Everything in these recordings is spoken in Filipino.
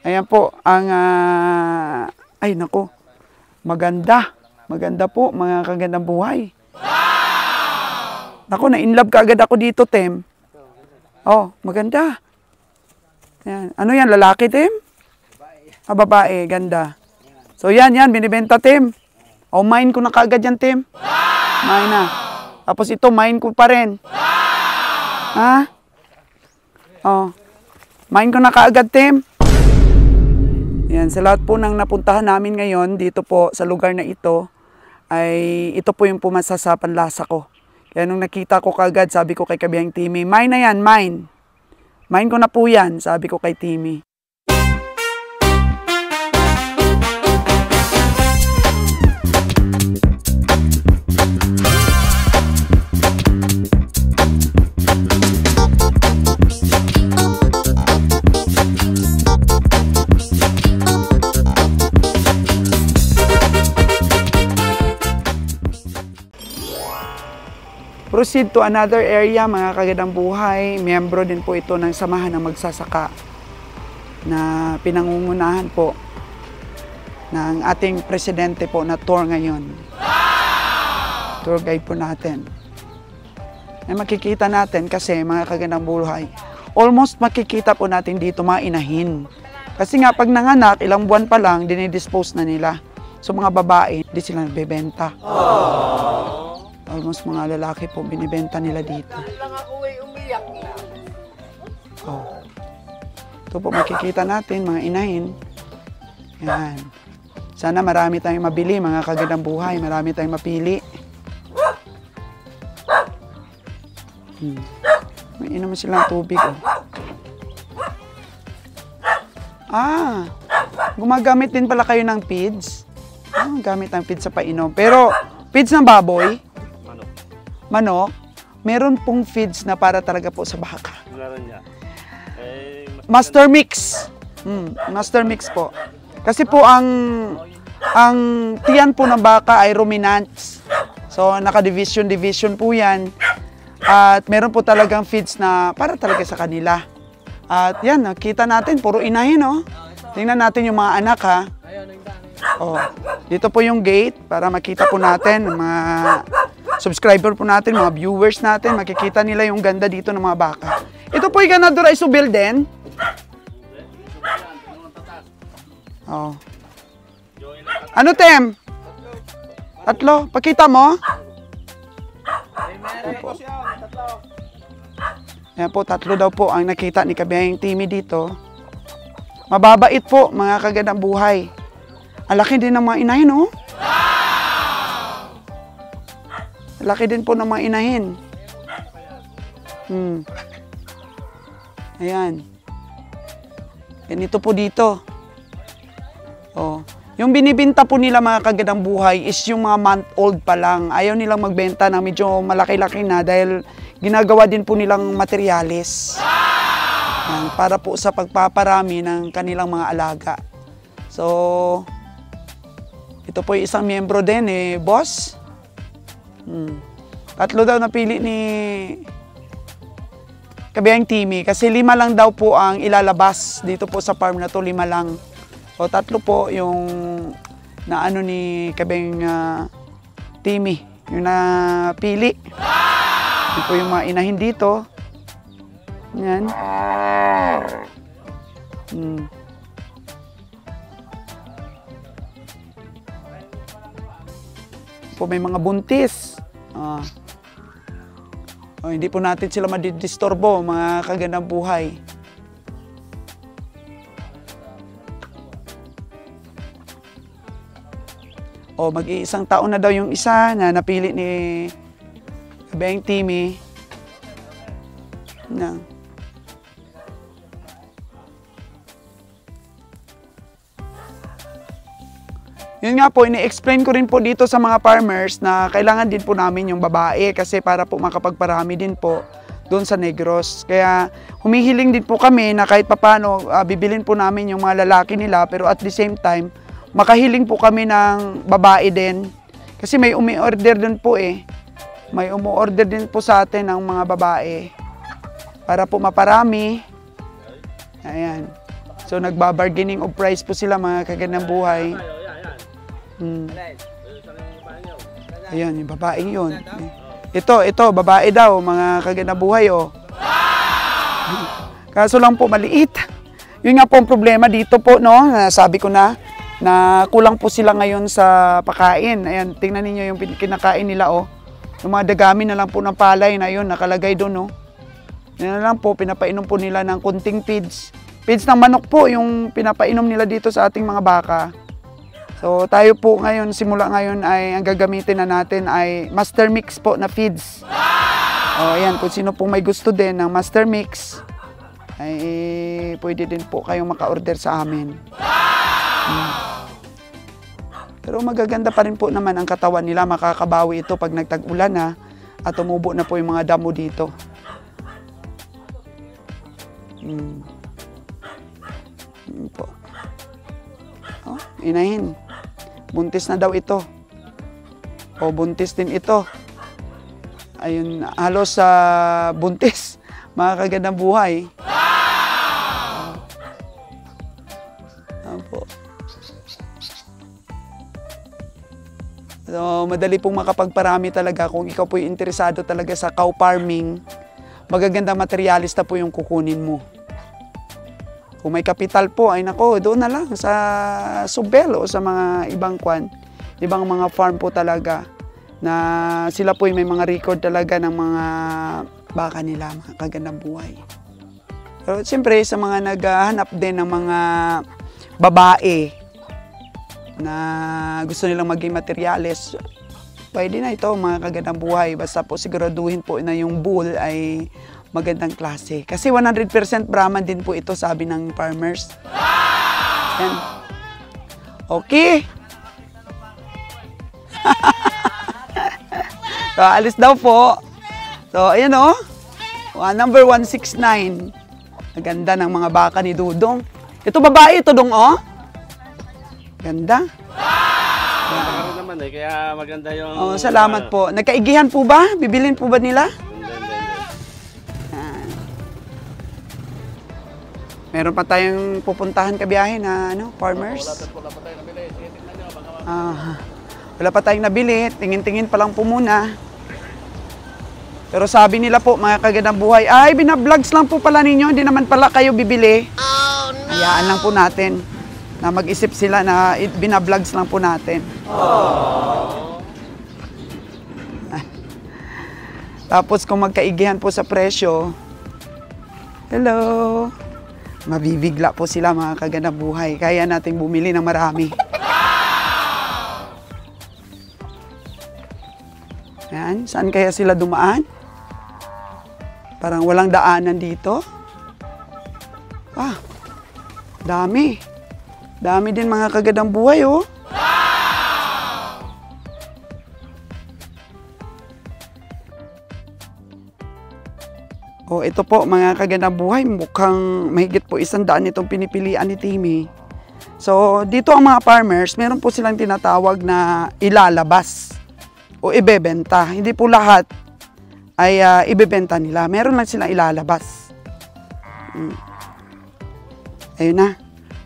Ayan po, ang, ay nako, maganda. Maganda po, mga kagandang buhay. Naku, na-inlove ka agad ako dito, Tem. Oh, maganda. Ayan. Ano yan, lalaki, Tem? Ah, babae, ganda. So yan, binibenta, Tem. Oh, mine ko na kaagad yan, Tem. Mine na. Tapos ito, mine ko pa rin. Ha? Oh. Mine ko na kaagad, Tem. Yan, sa lahat po ng napuntahan namin ngayon, dito po sa lugar na ito, ay ito po yung pumasa sa panlasa ko. Kaya nung nakita ko kaagad, sabi ko kay Kabihang Timmy, mine na yan, mine. Mine ko na po yan, sabi ko kay Timmy. Proceed to another area, mga kagandang buhay. Miyembro din po ito ng Samahan ng Magsasaka na pinangungunahan po ng ating presidente po na tour ngayon. Wow! Tour guide po natin. Ay makikita natin kasi mga kagandang buhay, almost makikita po natin dito mga inahin. Kasi nga pag nanganak, ilang buwan pa lang, dinidispose na nila. So mga babae, hindi sila nagbebenta. Aww. Almost mga lalaki po, binibenta nila dito. Oh. Ito po makikita natin, mga inahin. Yan. Sana marami tayong mabili, mga kagandang buhay. Marami tayong mapili. May inom silang tubig. Oh. Ah, gumagamit din pala kayo ng feeds. Gamit ng feeds sa painom. Pero, feeds ng baboy? Manok, meron pong feeds na para talaga po sa baka. Master Mix. Master Mix po. Kasi po ang tiyan po ng baka ay ruminants. So naka-division po yan. At meron po talagang feeds na para talaga sa kanila. At yan, nakita natin, puro inahin, oh. Tingnan natin yung mga anak, ha. Oh, dito po yung gate para makita po natin mga subscriber po natin, mga viewers natin, makikita nila yung ganda dito ng mga baka. Ito po yung ganadura isubil din. Oh. Ano, Tem? Tatlo? Pakita mo? Yan po, tatlo daw po ang nakita ni Kabihang Timmy dito. Mababait po, mga kagandang buhay. Ang laki din ng mga inahin, oh. Laki din po ng mga inahin. Ayan. Ganito po dito. Oh. Yung binibenta po nila, mga kagandang buhay, is yung mga month-old pa lang. Ayaw nilang magbenta na medyo malaki-laki na dahil ginagawa din po nilang materyales. Yan, para po sa pagpaparami ng kanilang mga alaga. So, ito po yung isang miyembro din, boss. Tatlo daw napili ni Kabihang Timmy kasi 5 lang daw po ang ilalabas dito po sa farm na to, 5 lang. So tatlo po yung naano ni Kabihang Timmy, yung napili. Ito po yung mga inahin dito. Yan. Po may mga buntis. Hindi po natin sila madidisturbo, mga kagandang buhay. Mag-iisang taon na daw yung isa na napili ni Kabihang Timmy. Yun nga po, ini-explain ko rin po dito sa mga farmers na kailangan din po namin yung babae kasi para po makapagparami din po doon sa Negros. Kaya humihiling din po kami na kahit papano bibilin po namin yung mga lalaki nila, pero at the same time, makahiling po kami ng babae din. Kasi may umi-order din po May umu-order din po sa atin ng mga babae para po maparami. Ayan. So, nagbabargaining of price po sila, mga kagandang buhay. Ayan, yung babaeng yun. Ito, babae daw, mga kagandang buhay, oh. Kaso lang po, maliit. Yun nga po ang problema dito po, no? Sabi ko na kulang po sila ngayon sa pakain. Ayan, tingnan niyo yung kinakain nila, oh. Yung mga dagami na lang po ng palay na yun, nakalagay doon, no? Yan na lang po, pinapainom po nila ng kunting feeds. Feeds ng manok po, yung pinapainom nila dito sa ating mga baka. So, tayo po ngayon, simula ngayon ay ang gagamitin na natin ay master mix po na feeds. O, ayan, kung sino po may gusto din ng master mix, ay pwede din po kayong maka-order sa amin. Pero magaganda pa rin po naman ang katawan nila, makakabawi ito pag nagtag-ulan na at tumubo na po yung mga damo dito. Po. Oh, inahin. Buntis na daw ito. O buntis din ito. Ayun, halos sa buntis. Mga kagandang buhay. Opo. So, madali pong makapagparami talaga kung ikaw po'y interesado talaga sa cow farming. Magagandang materialista po yung kukunin mo. Kung may kapital po, ay nako, doon na lang sa Subel o sa mga ibang mga farm po talaga na sila po may mga record talaga ng mga baka nila, mga kagandang buhay. Pero siyempre, sa mga naghahanap din ng mga babae na gusto nilang maging materyales, pwede na ito, mga kagandang buhay. Basta po siguraduhin po na yung bull ay magandang klase. Kasi 100% Brahman din po ito, sabi ng farmers. Yan. Okay. So, alis daw po. So, ayan o. Number 169. Maganda ng mga baka ni Dudong. Ito babae, ito dong o. Ganda. Maganda naman eh, kaya maganda yung... Oh, salamat po. Nagkaigihan po ba? Bibilin po ba nila? Meron pa tayong pupuntahan kabiyahe na farmers. Wala pa tayong nabili. Tingin-tingin pa lang po muna. Pero sabi nila po, mga kagandang buhay, ay, binablogs lang po pala ninyo. Hindi naman pala kayo bibili. Oh, no. Hayaan lang po natin na mag-isip sila na binablogs lang po natin. Tapos kung magkaigihan po sa presyo, hello! Mabibigla po sila, mga kagandang buhay. Kaya nating bumili ng marami. Yan. Saan kaya sila dumaan? Parang walang daanan dito. Dami. Dami din, mga kagandang buhay, oh. Oh, ito po, mga kagandang buhay, mukhang mahigit po 100 itong pinipilian ni Timmy. So, dito ang mga farmers, meron po silang tinatawag na ilalabas o ibebenta. Hindi po lahat ay ibebenta nila. Meron lang silang ilalabas. Ayun na,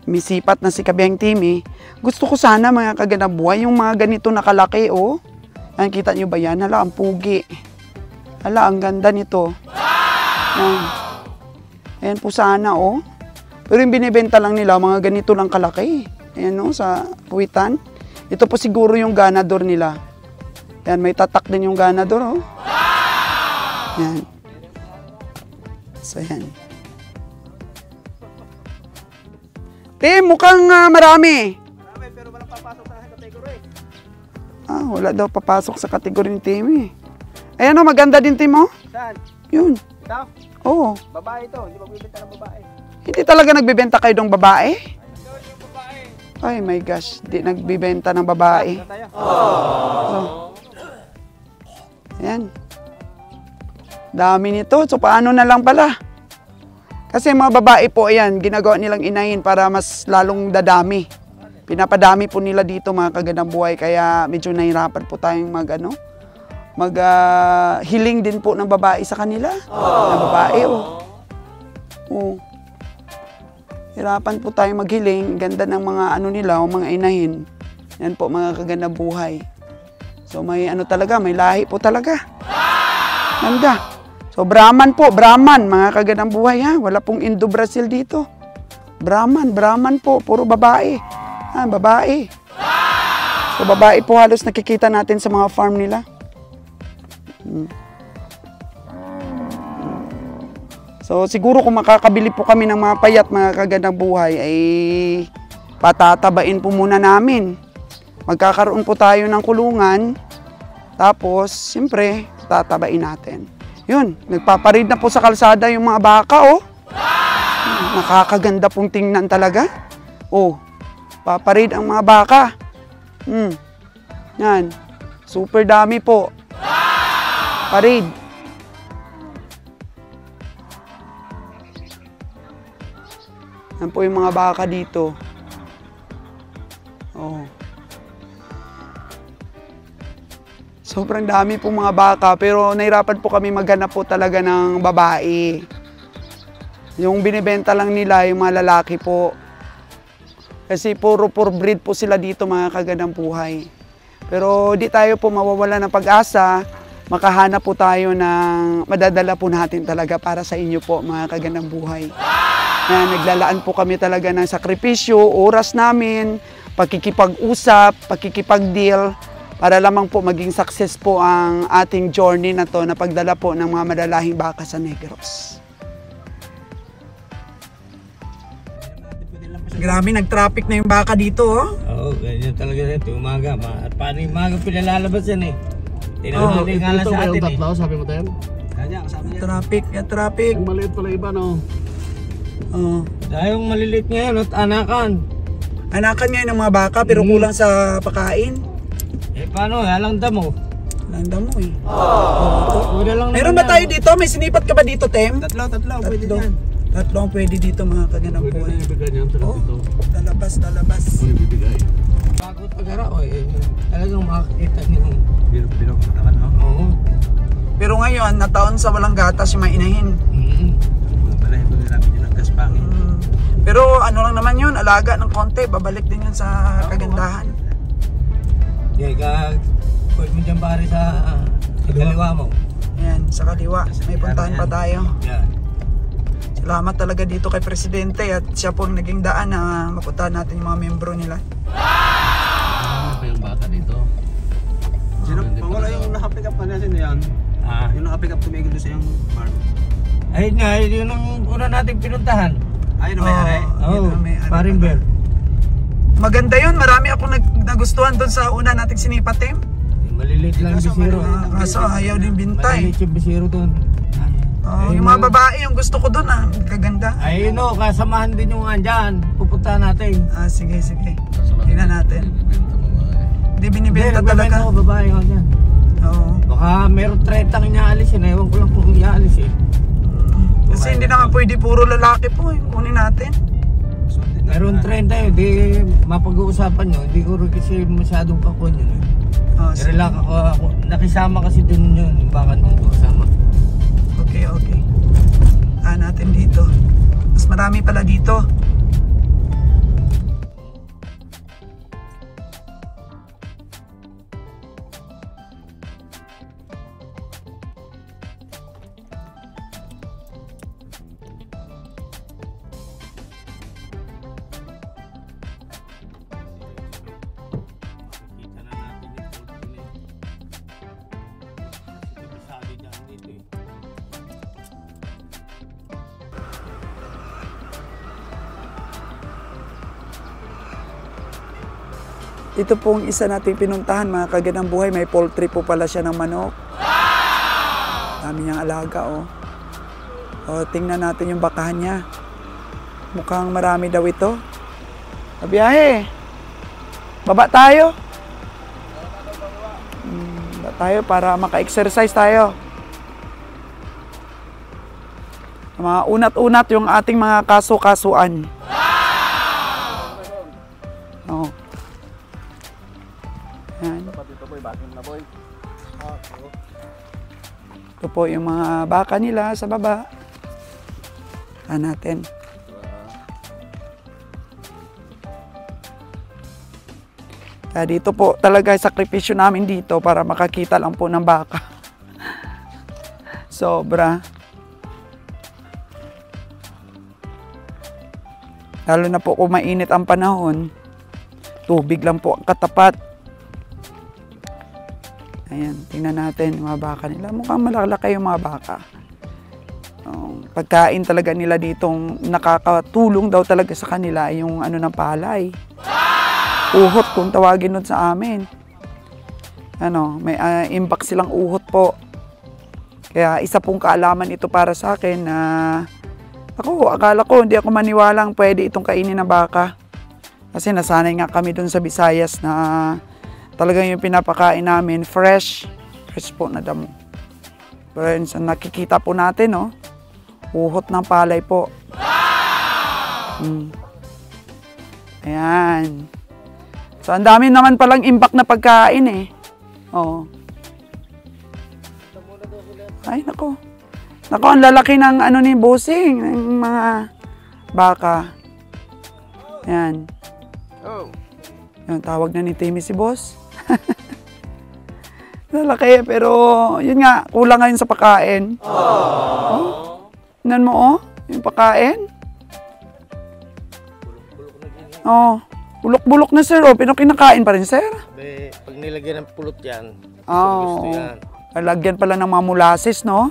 misipat na si Kabiyang Timmy. Gusto ko sana, mga kagandang buhay, yung mga ganito na kalaki, oh. Yan, kita nyo ba yan? Hala, ang pugi. Hala, ang ganda nito. Ayan po sana, oh. Pero yung binibenta lang nila, mga ganito lang kalaki. Ayan, oh, sa puwitan. Ito po siguro yung ganador nila. Ayan, may tatak din yung ganador, oh. Ayan. So, ayan. Tim, mukhang marami. Marami, pero walang papasok sa kategory. Wala daw papasok sa kategory ni Tim, eh. Ayan, oh, maganda din, Tim, oh. Saan? Yun. Ito? Oo. Babae ito, hindi magbibenta ng babae. Hindi talaga nagbibenta kayo ng babae? Ito yung babae. Ay, my gosh. Hindi nagbibenta ng babae. Oh. Ayan. Dami nito. So, paano na lang pala? Kasi mga babae po, ayan, ginagawa nilang inahin para mas lalong dadami. Pinapadami po nila dito, mga kagandang buhay. Kaya medyo nahirapan po tayong hiling din po ng babae sa kanila. Ng babae, oh. Oh. hirapan po tayo maghiling. Ganda ng mga ano nila, o mga inahin. Yan po, mga kagandang buhay. So may ano talaga, may lahi po talaga. Ganda. So Brahman po, Brahman, mga kagandang buhay ha. Wala pong Indo-Brazil dito. Brahman po, puro babae. Ha, babae. So babae po halos nakikita natin sa mga farm nila. So siguro kung makakabili po kami ng mga payat, mga kagandang buhay, ay patatabain po muna namin. Magkakaroon po tayo ng kulungan, tapos siyempre tatabain natin. Yun, nagpaparid na po sa kalsada yung mga baka, oh. Nakakaganda pong tingnan talaga. Oh, paparid ang mga baka. Yan, super dami po. Parid. Yan po yung mga baka dito. Oh. Sobrang dami po mga baka, pero nahirapan po kami maghanap po talaga ng babae. Yung binibenta lang nila, yung mga lalaki po. Kasi puro breed po sila dito, mga kagandang buhay. Pero di tayo po mawawala ng pag-asa, makahanap po tayo ng madadala po natin talaga para sa inyo po, mga kagandang buhay. Na naglalaan po kami talaga ng sakripisyo, oras namin, pakikipag-usap, pakikipag-deal, para lamang po maging success po ang ating journey na to na pagdala po ng mga madalahing baka sa Negros. Grabe, nag-traffic na yung baka dito, oh. Oo, ganyan talaga rin. Umaga. At paano yung umaga pinalalabas yan eh. Tinanong nga lang sa atin eh. Tatlo, sabi mo tayo? Kanya, kasama niya. Traffic. Ang maliit pala iba, no? Oh. Dahil yung maliliit ngayon at anakan. Anakan ngayon ng mga baka pero kulang sa pakain. Eh paano? Alang damo. Landa mo eh. Wala lang Meron ba tayo dito? May sinipat ka ba dito, Tem? Tatlo. Pwede Tatlo. yan. Tatlo ang pwede dito, mga kagandang Pwede na buhay. ibigay niyan sa Oh, dito. lalabas. Ano ibibigay? Bagot pag-ara o eh. Talagang makakita niyo. Pinakatakan, no? Oo. Pero ngayon, nataon sa walang gatas yung mga inahin. Pala ito nila ng gaspangin. Pero ano lang naman yun, alaga ng konti, babalik din yun sa kagandahan. Kaya pwede mo dyan pare sa kaliwa mo. Ayan, sa kaliwa. May puntahan pa tayo. Yan. Salamat talaga dito kay Presidente at siya po ang naging daan na mapuntahan natin yung mga membro nila. Ano pa yung bata dito? Wala yung nakapick up na sino yan? Yung nakapick up tumigil doon sa yung farm. Ayun nga, yun ang una natin pinuntahan. Ayun na may-ari? Oo, paring bear. Maganda yun, marami ako nagustuhan doon sa una nating sinipat, Tim. Maliliit lang yung bisiro. Kaso ayaw din bintay. Maliliit yung bisiro doon. Yung mga babae, yung gusto ko doon, kaganda. Ayun o, kasamahan din yung andyan. Pupuntahan natin. Sige. Tingnan natin. Hindi binibenta talaga. Ako, babae ko dyan. Oo. Baka meron 30 ang inaalis yun. Ewan ko lang kung inaalis eh. Kasi hindi naman pwede puro lalaki po, kunin natin. Meron 30 yun. Di mapag-uusapan nyo. Hindi ko rin kasi masyadong kakon yun eh. Pero lang ako, nakisama kasi dun yun. Baka nung kasama. Okay. Natin dito. Mas marami pala dito. Kita na natin yung pulpul eh. Kasi sabi dyan dito eh. Ito pong isa nating pinuntahan, mga kagandang buhay. May poultry po pala siya ng manok. Dami niyang alaga, oh. Tingnan natin yung bakahan niya. Mukhang marami daw ito. Pabiyahe. Baba tayo. Baba tayo para maka-exercise tayo. Mga unat-unat yung ating mga kaso-kasuan. Oh. Yan. Ito po yung mga baka nila sa baba. Natin. Kaya dito po talaga sakripisyo namin dito para makakita lang po ng baka. Sobra. Lalo na po kung mainit ang panahon, tubig lang po ang katapat. Ayan, tingnan natin yung mga baka nila. Mukhang malalaki yung mga baka. Pagkain talaga nila ditong nakakatulong daw talaga sa kanila yung ano ng palay. Uhot kung tawagin nun sa amin. Ano, may impact silang uhot po. Kaya isa pong kaalaman ito para sa akin na akala ko hindi ako maniwalang pwede itong kainin ng baka. Kasi nasanay nga kami dun sa Visayas na talagang yung pinapakain namin fresh po na damo. Pero yun, sa nakikita po natin, no? Uhot ng palay po. Ayan. So, ang dami naman palang impact na pagkain eh. Oo. Ay, nako. Nako, ang lalaki ng ano ni Bossing, ng mga baka. Ayan. Yan, tawag na ni Timmy si Boss. Lalaki, pero yun nga, kulang ngayon sa pagkain. Oh. Tingnan mo, oh, yung pagkain. Oh, bulok-bulok na, sir. Oh, pinakinakain pa rin, sir. Pag nilagyan ng pulot yan, oh, gusto yan. Lagyan pala ng mga molasses, no?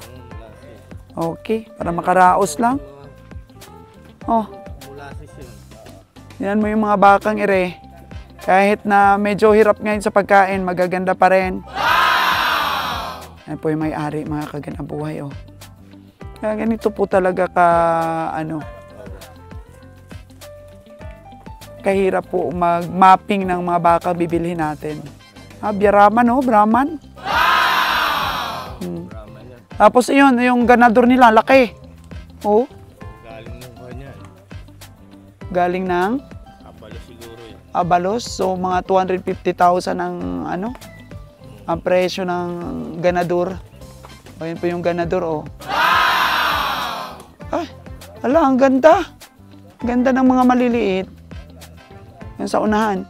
Okay, para makaraos lang. Oh, Molasses yun. yan mo yung mga bakang ire. Kahit na medyo hirap ngayon sa pagkain, magaganda pa rin. Yan po yung may-ari, mga kagandang buhay, oh. Kaya ganito po talaga kahirap po mag-mapping ng mga baka bibilhin natin. Biyaraman, oh, Brahman. Tapos yun, yung ganador nila, laki. Oh. Galing ng kanya. Galing ng? Abalos siguro yan. Abalos. So, mga 250,000 ang ang presyo ng ganador. O, yun po yung ganador, oh. Ay, ala, ang ganda. Ganda ng mga maliliit. Yung sa unahan.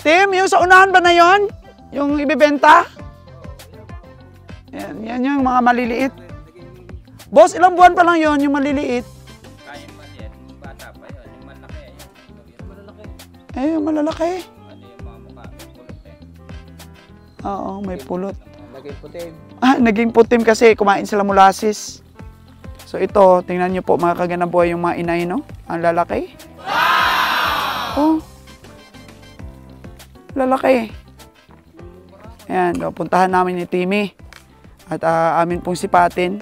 Tim, yung sa unahan ba na yon? Yung ibibenta? Yan yung mga maliliit. Boss, ilang buwan pa lang yon yung maliliit? Kaya man yan, yung bata pa yun, yung malaki. Yung malalaki. Eh, yung malalaki. Ano yung mga mukha, may pulot eh. Oo, may pulot. Naging putim. Naging putim kasi kumain sila molasses. So ito, tingnan nyo po mga kagandang buhay yung mga inay, no? Ang lalaki. Oh. Lalaki. Ayan, puntahan namin ni Timmy. At amin pong sipatin.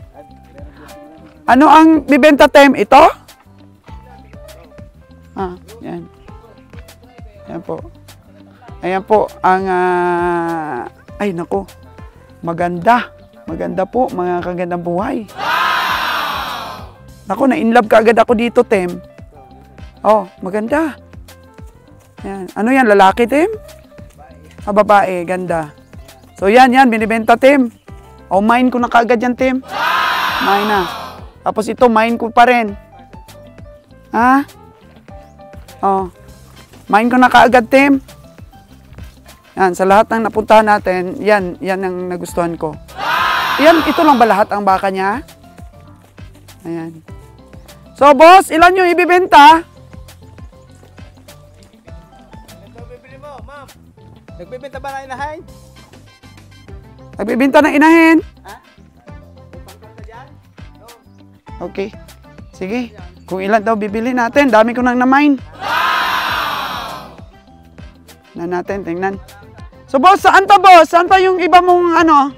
Ano ang bibenta, Tem? Ito? Yan. Yan po. Ayan po ang ay nako. Maganda. Maganda po mga kagandang buhay. Nako, na-inlove kaagad ako dito, Tem. Oh, maganda. Yan. Ano yan, lalaki, Tem? Babae, ganda. So yan, binibenta, Tem. O, mine ko na kaagad yan, Tim. Mine na. Tapos ito, mine ko pa rin. Ha? O. Mine ko na kaagad, Tim. Yan, sa lahat ng napuntahan natin, yan ang nagustuhan ko. Yan, ito lang ba lahat ang baka niya? Ayan. So, boss, ilan yung ibibenta? Ito bibili mo, ma'am. Nagbibenta ba na inahay? Nagbibenta ng inahin? Ha? May pangkal ka dyan? No. Okay. Sige. Kung ilan daw bibili natin, dami ko nang na-mine. Na natin, tingnan. So, boss, saan pa, boss? Saan pa yung iba mong ano?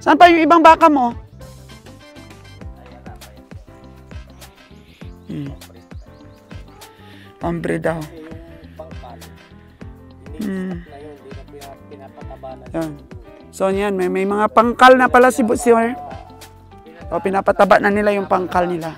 Saan pa yung ibang baka mo? Pambre daw. Yan. So, yan. May mga pangkal na pala si Sir. O, pinapataba na nila yung pangkal nila.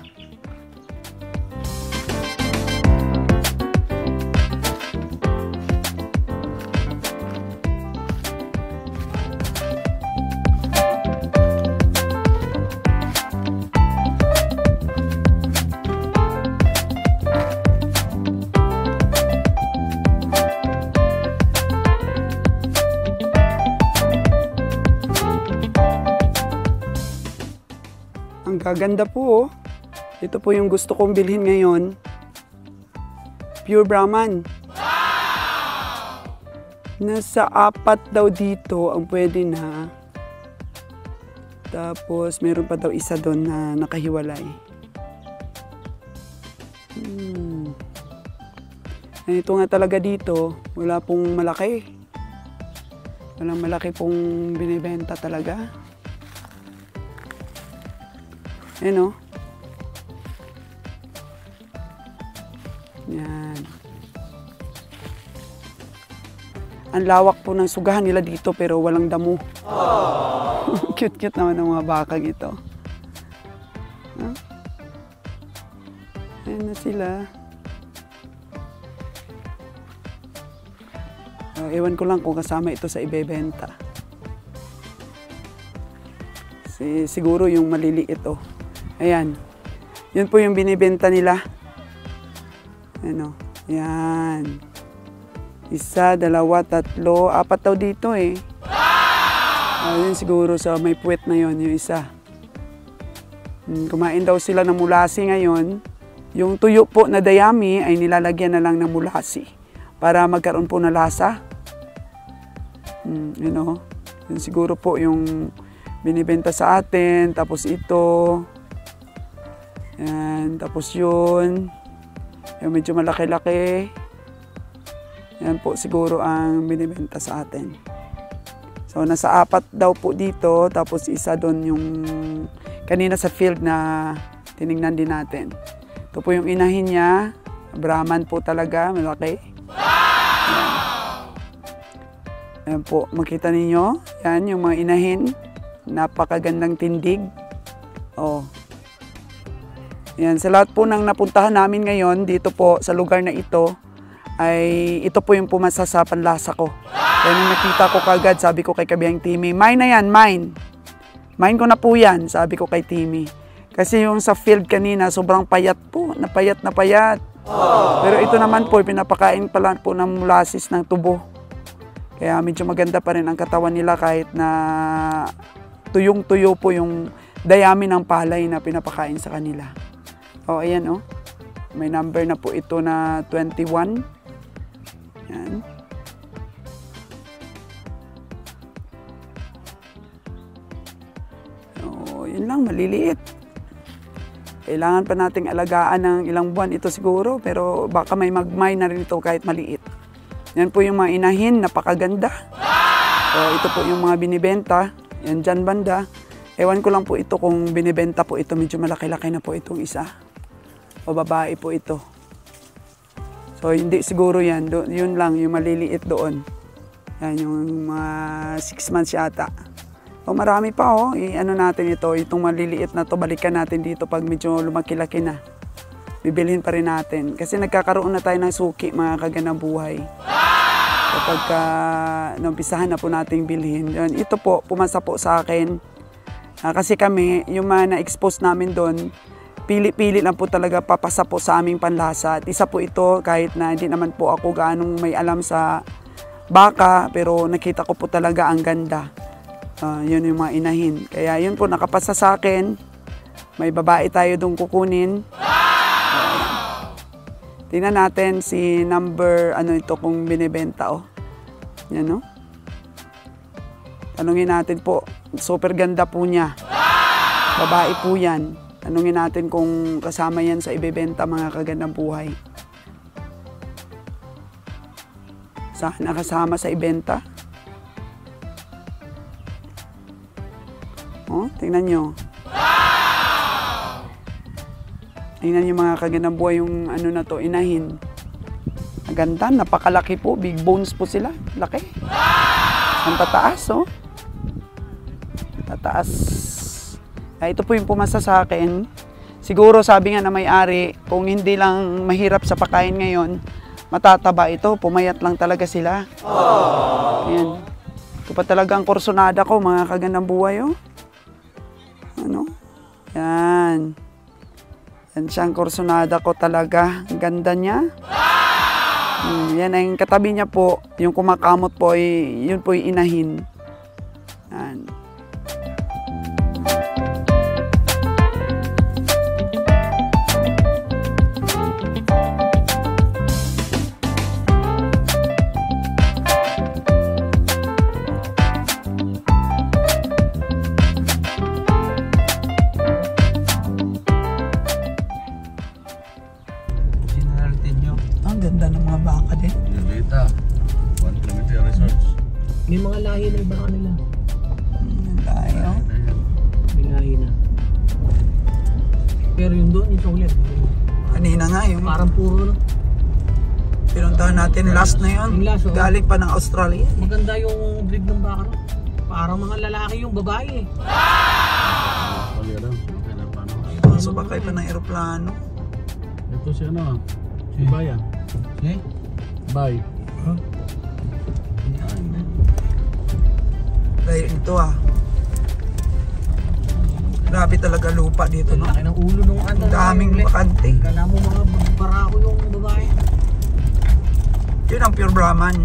Kaganda po, oh. Ito po yung gusto kong bilhin ngayon. Pure Brahman. Nasa 4 daw dito ang pwede na. Tapos, meron pa daw isa doon na nakahiwalay. Ito nga talaga dito, wala pong malaki. Walang malaki pong binibenta talaga. Ayan, oh. Yan. Ang lawak po ng sugahan nila dito pero walang damo. Cute-cute naman ng mga bakang ito. Huh? Ayan na sila. Ewan ko lang kung kasama ito sa ibebenta. Siguro yung maliliit, oh. Ayan. Yun po yung binibenta nila. Ano? Yan. 1, 2, 3, 4 daw dito eh. Yun siguro sa may puwet na yon yung isa. Kumain daw sila ng mulasi ngayon. Yung tuyo po na dayami ay nilalagyan na lang ng mulasi para magkaroon po na lasa. You know, yun siguro po yung binibenta sa atin. Tapos ito. Yan. Tapos yun. Yung medyo malaki-laki. Yan po siguro ang binibenta sa atin. So, nasa 4 daw po dito. Tapos isa doon yung kanina sa field na tinignan din natin. Ito po yung inahin niya. Brahman po talaga. Malaki. Yan. Yan po. Makita ninyo. Yan yung mga inahin. Napakagandang tindig. Oh. Yan, sa lahat po ng napuntahan namin ngayon dito po sa lugar na ito, ay ito po yung pumasa sa panlasa ko. Kaya nung nakita ko kagad, sabi ko kay Kabihang Timmy, mine na yan, mine. Mine ko na po yan, sabi ko kay Timmy. Kasi yung sa field kanina, sobrang payat po, napayat na payat. Pero ito naman po, pinapakain pala po ng molasses ng tubo. Kaya medyo maganda pa rin ang katawan nila kahit na tuyong-tuyo po yung dayami ng palay na pinapakain sa kanila. O, ayan, oh. May number na po ito na 21. Yan. O, yun lang, maliliit. Kailangan pa nating alagaan ng ilang buwan ito siguro, pero baka may magmay na rin ito kahit maliit. Yan po yung mga inahin, napakaganda. So, ito po yung mga binibenta. Yan dyan banda. Ewan ko lang po ito kung binibenta po ito, medyo malaki-laki na po itong isa. O babae po ito. So, hindi siguro yan. Yun lang, yung maliliit doon. Yan, yung mga 6 months yata. O marami pa, oh. Ano natin ito, itong maliliit na to balikan natin dito pag medyo lumaki-laki na. Bibilhin pa rin natin. Kasi nagkakaroon na tayo ng suki, mga kaganang buhay. Kapag naumpisahan na po nating bilhin. Yan, ito po, pumasa po sa akin. Kasi kami, yung mga na-expose namin doon, pili-pili lang po talaga papasa po sa aming panlasa. At isa po ito, kahit na hindi naman po ako gaanong may alam sa baka, pero nakita ko po talaga ang ganda. Yun yung mga inahin. Kaya yun po, nakapasa sa akin. May babae tayo doon kukunin. Tingnan natin si number, ano ito kung binibenta, oh. Yan, no? Tanungin natin po. Super ganda po niya. Babae po yan. Tanungin natin kung kasama yan sa ibebenta, mga kagandang buhay. Sana kasama sa ibenta. Oh, tingnan nyo. Tingnan nyo mga kagandang buhay yung ano na to, inahin. Maganda, napakalaki po. Big bones po sila. Laki. Ang tataas, oh. Tataas. Ito po yung pumasa sa akin. Siguro sabi nga na may-ari, kung hindi lang mahirap sa pagkain ngayon, matataba ito. Pumayat lang talaga sila. Ayan. Ito pa talaga ang kursonada ko, mga kagandang buhay, oh. Ano? Yan. Yan siyang kursonada ko talaga. Ang ganda niya. Yan ang katabi niya po. Yung kumakamot po, yun po yung inahin. Yan. ganda ng mga baka din. Yung data. 1 kilometer research. May mga lahi na iba kanila. Tayo. May lahi na. Pero yung doon, yung chocolate. Kanina nga yung Parang puro, no? pinuntahan natin last na yun. Yung last, oo. Galing pa ng Australia. Maganda yung breed ng baka, no? Parang mga lalaki yung babae, eh. Kalira. Kailan pa ano. Subakay pa ng eroplano. Ito si ano. Si Bayan. Si? Bay. Dahil ito grabe talaga lupa dito, no? Laki ng ulo nung Ang daming bakante. Kala mo mga barako yung babae. Yun ang pure Brahman.